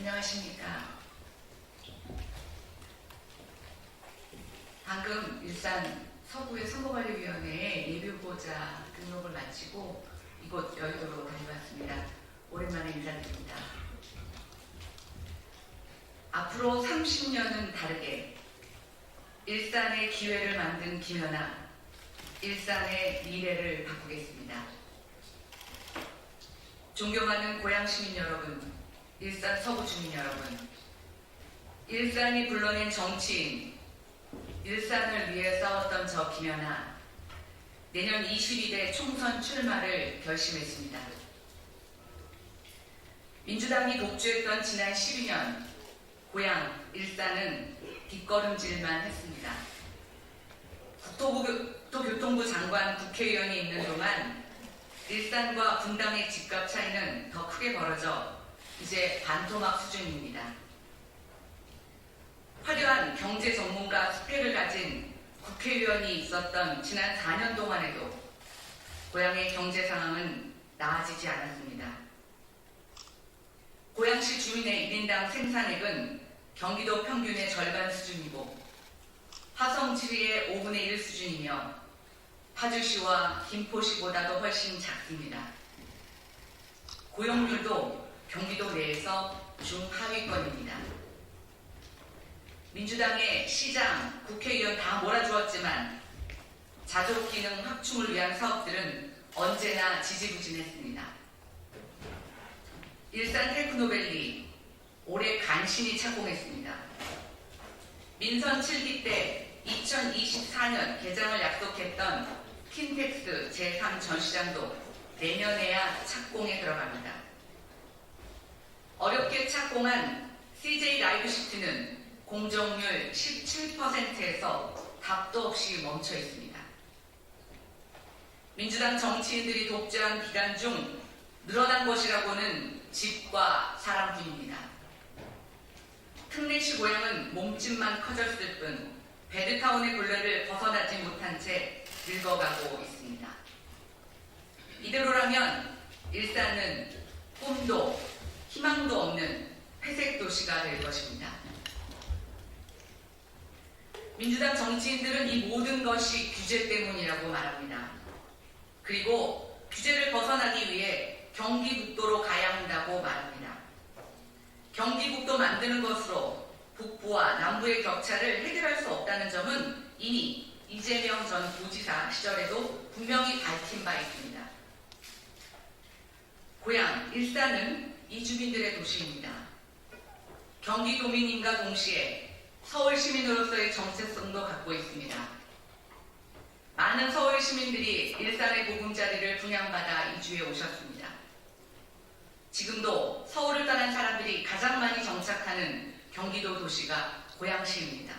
안녕하십니까. 방금 일산 서구의 선거관리위원회에 예비후보자 등록을 마치고 이곳 여의도로 다녀왔습니다. 오랜만에 인사드립니다. 앞으로 30년은 다르게 일산의 기회를 만든 김연아, 일산의 미래를 바꾸겠습니다. 존경하는 고향시민 여러분, 일산 서구 주민 여러분, 일산이 불러낸 정치인, 일산을 위해 싸웠던 저 김연아, 내년 22대 총선 출마를 결심했습니다. 민주당이 독주했던 지난 12년, 고향 일산은 뒷걸음질만 했습니다. 국토교통부 장관 국회의원이 있는 동안 일산과 분당의 집값 차이는 더 크게 벌어져 이제 반토막 수준입니다. 화려한 경제 전문가 스펙을 가진 국회의원이 있었던 지난 4년 동안에도 고향의 경제 상황은 나아지지 않았습니다. 고향시 주민의 1인당 생산액은 경기도 평균의 절반 수준이고 화성 7위의 5분의 1 수준이며 파주시와 김포시보다도 훨씬 작습니다. 고용률도 경기도 내에서 중하위권입니다. 민주당의 시장, 국회의원 다 몰아주었지만 자족기능 확충을 위한 사업들은 언제나 지지부진했습니다. 일산 테크노밸리 올해 간신히 착공했습니다. 민선 7기 때 2024년 개장을 약속했던 킨텍스 제3전시장도 내년에야 착공에 들어갑니다. 어렵게 착공한 CJ 라이브시티는 공정률 17%에서 답도 없이 멈춰 있습니다. 민주당 정치인들이 독재한 기간 중 늘어난 것이라고는 집과 사람뿐입니다. 특례시 고향은 몸집만 커졌을 뿐 배드타운의 굴레를 벗어나지 못한 채 늙어가고 있습니다. 이대로라면 일산은 꿈도 희망도 없는 회색 도시가 될 것입니다. 민주당 정치인들은 이 모든 것이 규제 때문이라고 말합니다. 그리고 규제를 벗어나기 위해 경기북도로 가야 한다고 말합니다. 경기북도 만드는 것으로 북부와 남부의 격차를 해결할 수 없다는 점은 이미 이재명 전 부지사 시절에도 분명히 밝힌 바 있습니다. 고향 일산은 이 주민들의 도시입니다. 경기도민임과 동시에 서울 시민으로서의 정체성도 갖고 있습니다. 많은 서울 시민들이 일산의 보금자리를 분양받아 이주해 오셨습니다. 지금도 서울을 떠난 사람들이 가장 많이 정착하는 경기도 도시가 고양시입니다.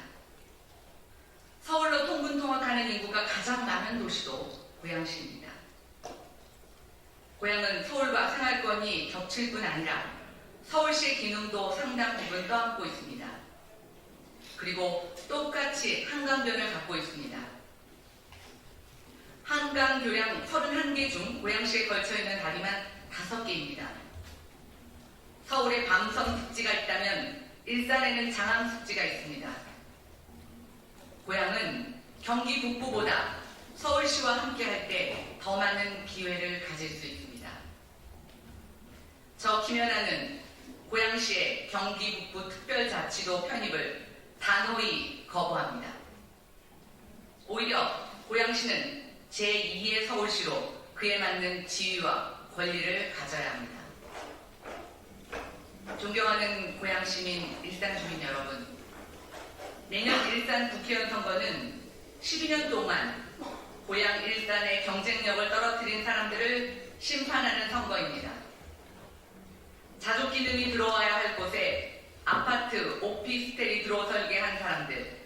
서울로 통근통학하는 인구가 가장 많은 도시도 고양시입니다. 고향은 서울과 생활권이 겹칠 뿐 아니라 서울시의 기능도 상당 부분 떠안고 있습니다. 그리고 똑같이 한강변을 갖고 있습니다. 한강교량 31개 중 고양시에 걸쳐있는 다리만 5개입니다. 서울에 밤섬 습지가 있다면 일산에는 장암 습지가 있습니다. 고향은 경기 북부보다 서울시와 함께할 때 더 많은 기회를 가질 수 있습니다. 저 김연아는 고양시의 경기 북부 특별자치도 편입을 단호히 거부합니다. 오히려 고양시는 제2의 서울시로 그에 맞는 지위와 권리를 가져야 합니다. 존경하는 고향시민, 일산 주민 여러분, 내년 일산 국회의원 선거는 12년 동안 고향 일산의 경쟁력을 떨어뜨린 사람들을 심판하는 선거입니다. 자족기능이 들어와야 할 곳에 아파트, 오피스텔이 들어설게 한 사람들,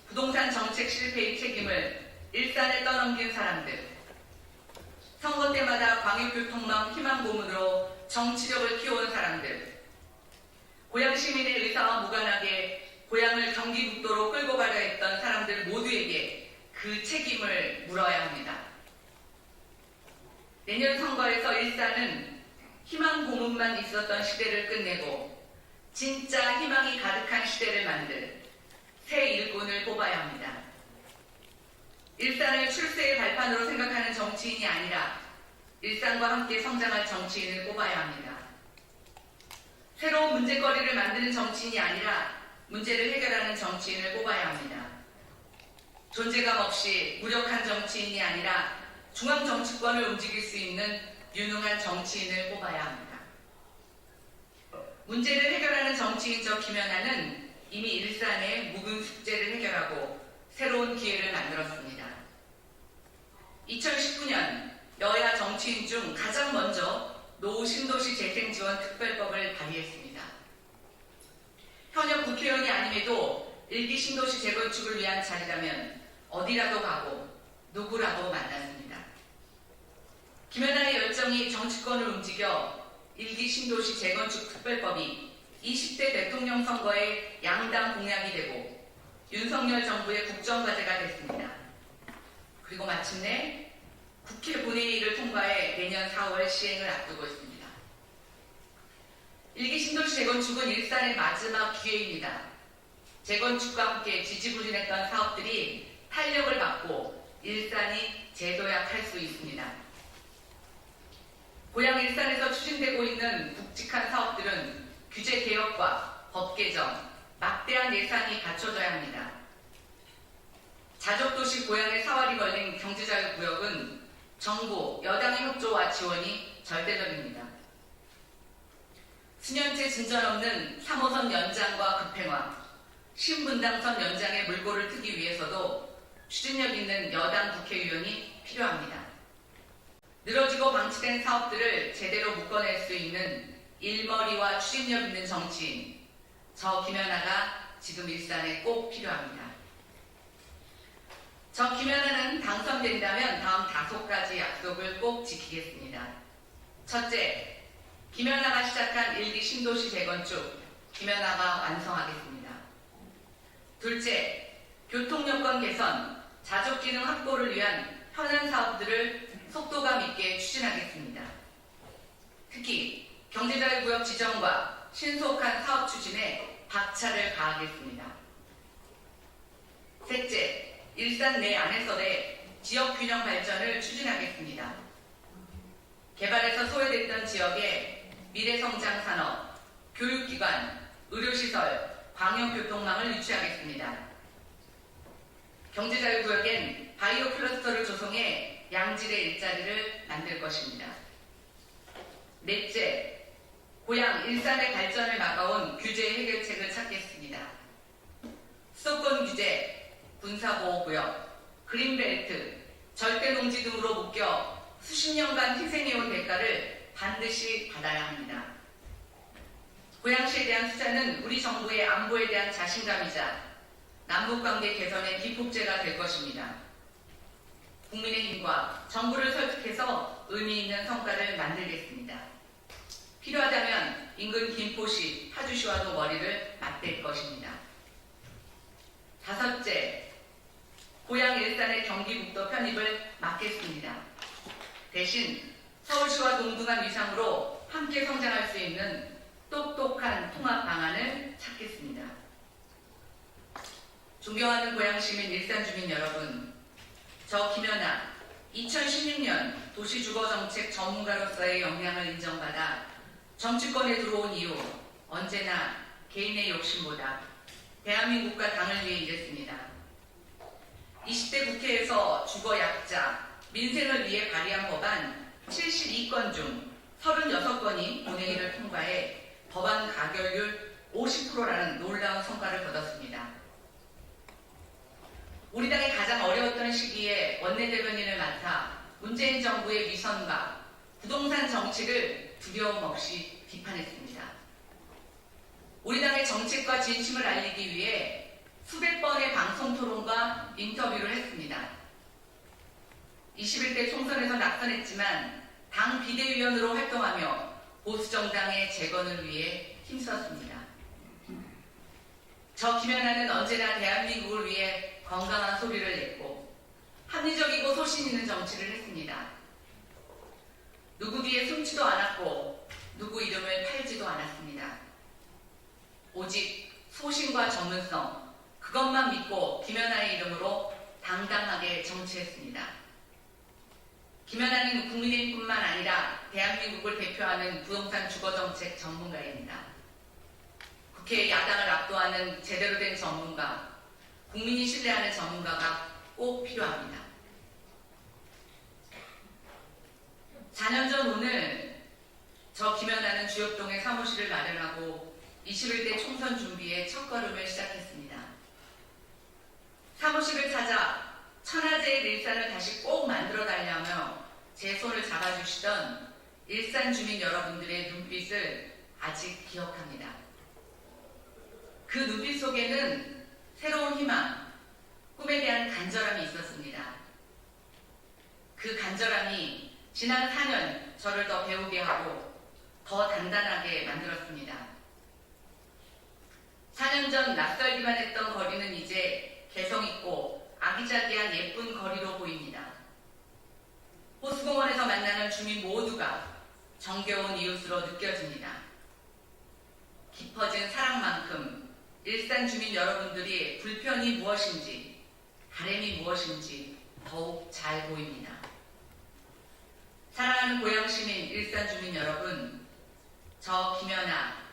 부동산 정책 실패의 책임을 일산에 떠넘긴 사람들, 선거 때마다 광역교통망 희망고문으로 정치력을 키워온 사람들, 고향 시민의 의사와 무관하게 고향을 경기북도로 끌고 가려 했던 사람들 모두에게 그 책임을 물어야 합니다. 내년 선거에서 일산은 희망 고문만 있었던 시대를 끝내고 진짜 희망이 가득한 시대를 만들 새 일꾼을 뽑아야 합니다. 일산을 출세의 발판으로 생각하는 정치인이 아니라 일산과 함께 성장할 정치인을 뽑아야 합니다. 새로운 문제거리를 만드는 정치인이 아니라 문제를 해결하는 정치인을 뽑아야 합니다. 존재감 없이 무력한 정치인이 아니라 중앙 정치권을 움직일 수 있는 유능한 정치인을 뽑아야 합니다. 문제를 해결하는 정치인적 김연아는 이미 일산의 묵은 숙제를 해결하고 새로운 기회를 만들었습니다. 2019년 여야 정치인 중 가장 먼저 노후 신도시 재생지원 특별법을 발의했습니다. 현역 국회의원이 아님에도 일기 신도시 재건축을 위한 자리라면 어디라도 가고 누구라도 만났습니다. 김연아의 열정이 정치권을 움직여 일기 신도시 재건축 특별법이 20대 대통령 선거의 양당 공약이 되고 윤석열 정부의 국정과제가 됐습니다. 그리고 마침내 국회 본회의를 통과해 내년 4월 시행을 앞두고 있습니다. 일기 신도시 재건축은 일산의 마지막 기회입니다. 재건축과 함께 지지부진했던 사업들이 탄력을 받고 일산이 재도약할 수 있습니다. 고향 일산에서 추진되고 있는 굵직한 사업들은 규제 개혁과 법 개정, 막대한 예산이 갖춰져야 합니다. 자족도시 고향의 사활이 걸린 경제자유구역은 정부, 여당의 협조와 지원이 절대적입니다. 수년째 진전 없는 3호선 연장과 급행화, 신분당선 연장의 물꼬를 트기 위해서도 추진력 있는 여당 국회의원이 필요합니다. 늘어지고 방치된 사업들을 제대로 묶어낼 수 있는 일머리와 추진력 있는 정치인, 저 김연아가 지금 일산에 꼭 필요합니다. 저 김연아는 당선된다면 다음 5가지 약속을 꼭 지키겠습니다. 첫째, 김연아가 시작한 일기 신도시 재건축, 김연아가 완성하겠습니다. 둘째, 교통여건 개선, 자족기능 확보를 위한 현안 사업들을 속도감 있게 추진하겠습니다. 특히 경제자유구역 지정과 신속한 사업 추진에 박차를 가하겠습니다. 셋째, 일산 내 안에서의 지역균형 발전을 추진하겠습니다. 개발에서 소외됐던 지역에 미래성장산업, 교육기관, 의료시설, 광역교통망을 유치하겠습니다. 경제자유구역엔 바이오 클러스터를 조성해 양질의 일자리를 만들 것입니다. 넷째, 고향 일산의 발전을 막아온 규제 해결책을 찾겠습니다. 수도권 규제, 군사보호구역, 그린벨트, 절대농지 등으로 묶여 수십 년간 희생해온 대가를 반드시 받아야 합니다. 고양시에 대한 투자는 우리 정부의 안보에 대한 자신감이자 남북관계 개선의 기폭제가 될 것입니다. 국민의힘과 정부를 설득해서 의미 있는 성과를 만들겠습니다. 필요하다면 인근 김포시, 파주시와도 머리를 맞댈 것입니다. 다섯째, 고향 일산의 경기북도 편입을 막겠습니다. 대신 서울시와 동등한 위상으로 함께 성장할 수 있는 똑똑한 통합 방안을 찾겠습니다. 존경하는 고향시민 일산주민 여러분, 저 김연아 2016년 도시주거정책 전문가로서의 역량을 인정받아 정치권에 들어온 이후 언제나 개인의 욕심보다 대한민국과 당을 위해 일했습니다. 20대 국회에서 주거약자, 민생을 위해 발의한 법안 72건 중 36건이 본회의를 통과해 법안 가결률 50%라는 놀라운 성과를 거뒀습니다. 우리 당이 가장 어려웠던 시기에 원내대변인을 맡아 문재인 정부의 위선과 부동산 정책을 두려움 없이 비판했습니다. 우리 당의 정책과 진심을 알리기 위해 수백 번의 방송 토론과 인터뷰를 했습니다. 21대 총선에서 낙선했지만 당 비대위원으로 활동하며 보수정당의 재건을 위해 힘썼습니다. 저 김연아는 언제나 대한민국을 위해 건강한 소리를 냈고 합리적이고 소신 있는 정치를 했습니다. 누구 뒤에 숨지도 않았고 누구 이름을 팔지도 않았습니다. 오직 소신과 전문성, 그것만 믿고 김연아의 이름으로 당당하게 정치했습니다. 김연아는 국민의힘뿐만 아니라 대한민국을 대표하는 부동산 주거정책 전문가입니다. 국회 야당을 압도하는 제대로 된 전문가, 국민이 신뢰하는 전문가가 꼭 필요합니다. 4년 전 오늘 저 김연아는 주엽동에 사무실을 마련하고 21대 총선 준비에 첫걸음을 시작했습니다. 사무실을 찾아 천하제일 일산을 다시 꼭 만들어달라며 제 손을 잡아주시던 일산 주민 여러분들의 눈빛을 아직 기억합니다. 그 눈빛 속에는 새로운 희망, 꿈에 대한 간절함이 있었습니다. 그 간절함이 지난 4년 저를 더 배우게 하고 더 단단하게 만들었습니다. 4년 전 낯설기만 했던 거리는 이제 개성있고 아기자기한 예쁜 거리로 보입니다. 호수공원에서 만나는 주민 모두가 정겨운 이웃으로 느껴집니다. 깊어진 사랑만큼 일산 주민 여러분들이 불편이 무엇인지, 바람이 무엇인지 더욱 잘 보입니다. 사랑하는 고향 시민 일산 주민 여러분, 저 김연아,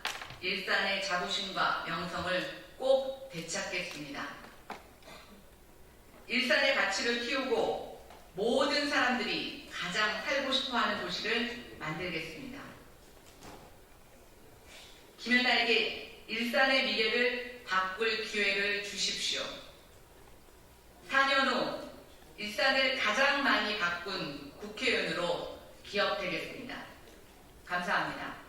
일산의 자부심과 명성을 꼭 되찾겠습니다. 일산의 가치를 키우고 모든 사람들이 가장 살고 싶어하는 도시를 만들겠습니다. 김연아에게 일산의 미래를 바꿀 기회를 주십시오. 4년 후 일산을 가장 많이 바꾼 국회의원으로 기억되겠습니다. 감사합니다.